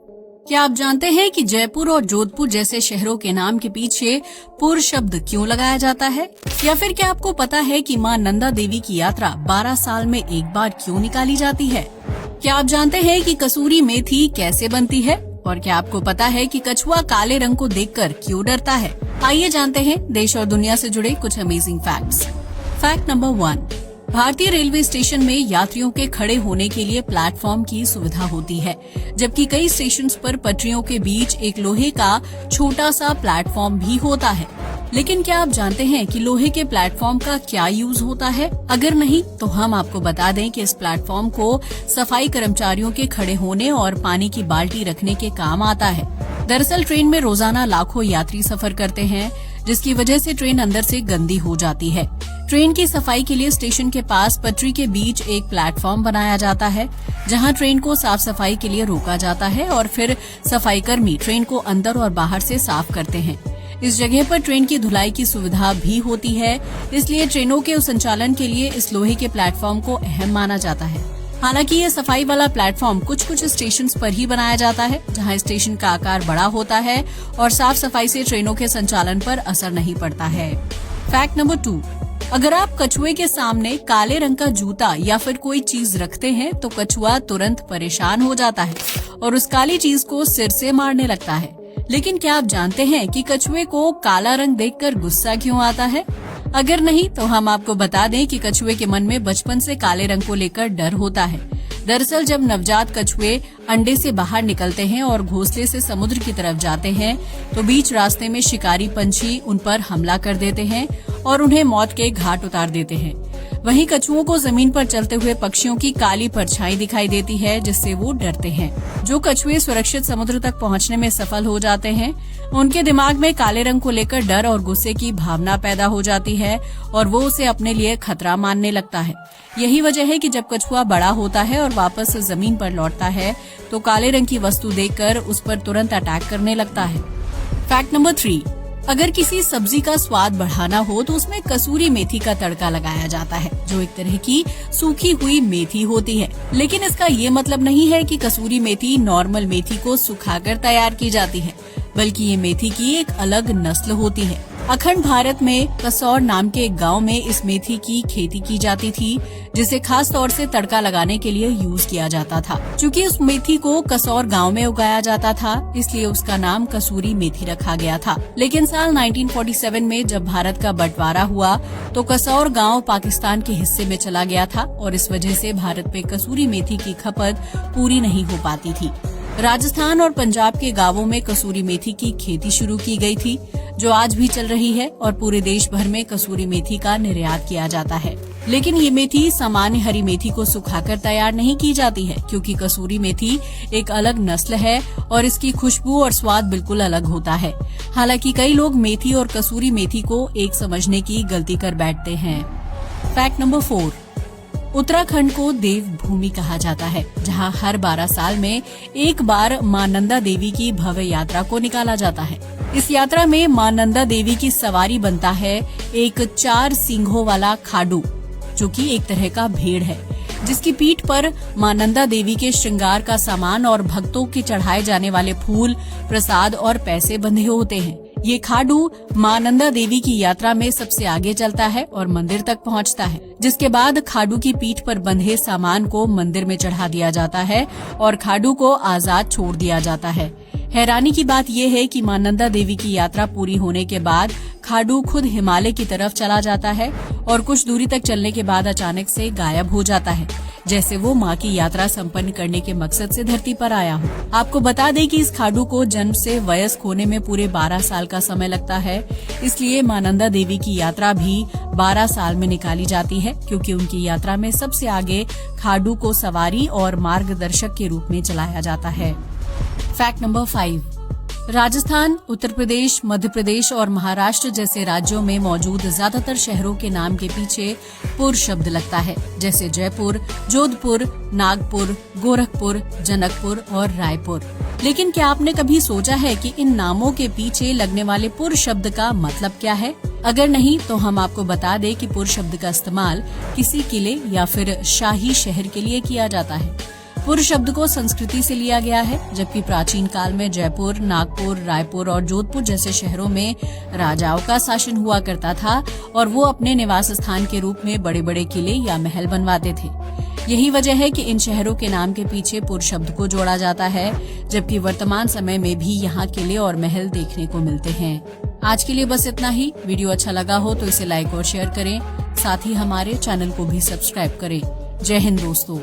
क्या आप जानते हैं कि जयपुर और जोधपुर जैसे शहरों के नाम के पीछे पुर शब्द क्यों लगाया जाता है? या फिर क्या आपको पता है कि मां नंदा देवी की यात्रा 12 साल में एक बार क्यों निकाली जाती है? क्या आप जानते हैं कि कसूरी मेथी कैसे बनती है? और क्या आपको पता है कि कछुआ काले रंग को देखकर क्यों डरता है? आइए जानते हैं देश और दुनिया से जुड़े कुछ अमेजिंग फैक्ट्स। फैक्ट नंबर 1, भारतीय रेलवे स्टेशन में यात्रियों के खड़े होने के लिए प्लेटफॉर्म की सुविधा होती है, जबकि कई स्टेशंस पर पटरियों के बीच एक लोहे का छोटा सा प्लेटफॉर्म भी होता है। लेकिन क्या आप जानते हैं कि लोहे के प्लेटफॉर्म का क्या यूज होता है? अगर नहीं तो हम आपको बता दें कि इस प्लेटफॉर्म को सफाई कर्मचारियों के खड़े होने और पानी की बाल्टी रखने के काम आता है। दरअसल ट्रेन में रोजाना लाखों यात्री सफर करते हैं, जिसकी वजह से ट्रेन अंदर से गंदी हो जाती है। ट्रेन की सफाई के लिए स्टेशन के पास पटरी के बीच एक प्लेटफॉर्म बनाया जाता है, जहां ट्रेन को साफ सफाई के लिए रोका जाता है और फिर सफाई कर्मी ट्रेन को अंदर और बाहर से साफ करते हैं। इस जगह पर ट्रेन की धुलाई की सुविधा भी होती है, इसलिए ट्रेनों के संचालन के लिए इस लोहे के प्लेटफॉर्म को अहम माना जाता है। हालांकि ये सफाई वाला प्लेटफॉर्म कुछ स्टेशंस पर ही बनाया जाता है, जहां स्टेशन का आकार बड़ा होता है और साफ सफाई से ट्रेनों के संचालन पर असर नहीं पड़ता है। फैक्ट नंबर 2, अगर आप कछुए के सामने काले रंग का जूता या फिर कोई चीज रखते हैं तो कछुआ तुरंत परेशान हो जाता है और उस काली चीज को सिर से मारने लगता है। लेकिन क्या आप जानते हैं कि कछुए को काला रंग देखकर गुस्सा क्यों आता है? अगर नहीं तो हम आपको बता दें कि कछुए के मन में बचपन से काले रंग को लेकर डर होता है। दरअसल जब नवजात कछुए अंडे से बाहर निकलते हैं और घोंसले से समुद्र की तरफ जाते हैं, तो बीच रास्ते में शिकारी पंछी उन पर हमला कर देते हैं और उन्हें मौत के घाट उतार देते हैं। वहीं कछुओं को जमीन पर चलते हुए पक्षियों की काली परछाई दिखाई देती है, जिससे वो डरते हैं। जो कछुए सुरक्षित समुद्र तक पहुंचने में सफल हो जाते हैं, उनके दिमाग में काले रंग को लेकर डर और गुस्से की भावना पैदा हो जाती है और वो उसे अपने लिए खतरा मानने लगता है। यही वजह है कि जब कछुआ बड़ा होता है और वापस जमीन पर लौटता है, तो काले रंग की वस्तु देखकर उस पर तुरंत अटैक करने लगता है। फैक्ट नंबर 3, अगर किसी सब्जी का स्वाद बढ़ाना हो तो उसमें कसूरी मेथी का तड़का लगाया जाता है, जो एक तरह की सूखी हुई मेथी होती है। लेकिन इसका ये मतलब नहीं है कि कसूरी मेथी नॉर्मल मेथी को सुखाकर तैयार की जाती है, बल्कि ये मेथी की एक अलग नस्ल होती है। अखंड भारत में कसौर नाम के एक गांव में इस मेथी की खेती की जाती थी, जिसे खास तौर से तड़का लगाने के लिए यूज किया जाता था। चूँकि उस मेथी को कसौर गांव में उगाया जाता था, इसलिए उसका नाम कसूरी मेथी रखा गया था। लेकिन साल 1947 में जब भारत का बंटवारा हुआ तो कसौर गांव पाकिस्तान के हिस्से में चला गया था और इस वजह से भारत में कसूरी मेथी की खपत पूरी नहीं हो पाती थी। राजस्थान और पंजाब के गांवों में कसूरी मेथी की खेती शुरू की गई थी, जो आज भी चल रही है और पूरे देश भर में कसूरी मेथी का निर्यात किया जाता है। लेकिन ये मेथी सामान्य हरी मेथी को सुखाकर तैयार नहीं की जाती है, क्योंकि कसूरी मेथी एक अलग नस्ल है और इसकी खुशबू और स्वाद बिल्कुल अलग होता है। हालांकि कई लोग मेथी और कसूरी मेथी को एक समझने की गलती कर बैठते हैं। फैक्ट नंबर 4, उत्तराखंड को देवभूमि कहा जाता है, जहां हर 12 साल में एक बार मां नंदा देवी की भव्य यात्रा को निकाला जाता है। इस यात्रा में मां नंदा देवी की सवारी बनता है एक 4 सींगों वाला खाडू, जो कि एक तरह का भेड़ है, जिसकी पीठ पर मां नंदा देवी के श्रृंगार का सामान और भक्तों के चढ़ाए जाने वाले फूल, प्रसाद और पैसे बंधे होते हैं। ये खाडू मां नंदा देवी की यात्रा में सबसे आगे चलता है और मंदिर तक पहुंचता है, जिसके बाद खाडू की पीठ पर बंधे सामान को मंदिर में चढ़ा दिया जाता है और खाडू को आजाद छोड़ दिया जाता है। हैरानी की बात यह है कि मां नंदा देवी की यात्रा पूरी होने के बाद खाडू खुद हिमालय की तरफ चला जाता है और कुछ दूरी तक चलने के बाद अचानक से गायब हो जाता है, जैसे वो मां की यात्रा संपन्न करने के मकसद से धरती पर आया हो। आपको बता दें कि इस खाडू को जन्म से वयस्क होने में पूरे 12 साल का समय लगता है, इसलिए मां नंदा देवी की यात्रा भी 12 साल में निकाली जाती है, क्योंकि उनकी यात्रा में सबसे आगे खाडू को सवारी और मार्गदर्शक के रूप में चलाया जाता है। फैक्ट नंबर 5, राजस्थान, उत्तर प्रदेश, मध्य प्रदेश और महाराष्ट्र जैसे राज्यों में मौजूद ज्यादातर शहरों के नाम के पीछे पुर शब्द लगता है, जैसे जयपुर, जोधपुर, नागपुर, गोरखपुर, जनकपुर और रायपुर। लेकिन क्या आपने कभी सोचा है कि इन नामों के पीछे लगने वाले पुर शब्द का मतलब क्या है? अगर नहीं तो हम आपको बता दें कि पुर शब्द का इस्तेमाल किसी किले या फिर शाही शहर के लिए किया जाता है। पुर शब्द को संस्कृति से लिया गया है, जबकि प्राचीन काल में जयपुर, नागपुर, रायपुर और जोधपुर जैसे शहरों में राजाओं का शासन हुआ करता था और वो अपने निवास स्थान के रूप में बड़े बड़े किले या महल बनवाते थे। यही वजह है कि इन शहरों के नाम के पीछे पुर शब्द को जोड़ा जाता है, जबकि वर्तमान समय में भी यहाँ किले और महल देखने को मिलते हैं। आज के लिए बस इतना ही। वीडियो अच्छा लगा हो तो इसे लाइक और शेयर करें, साथ ही हमारे चैनल को भी सब्सक्राइब करें। जय हिंद दोस्तों।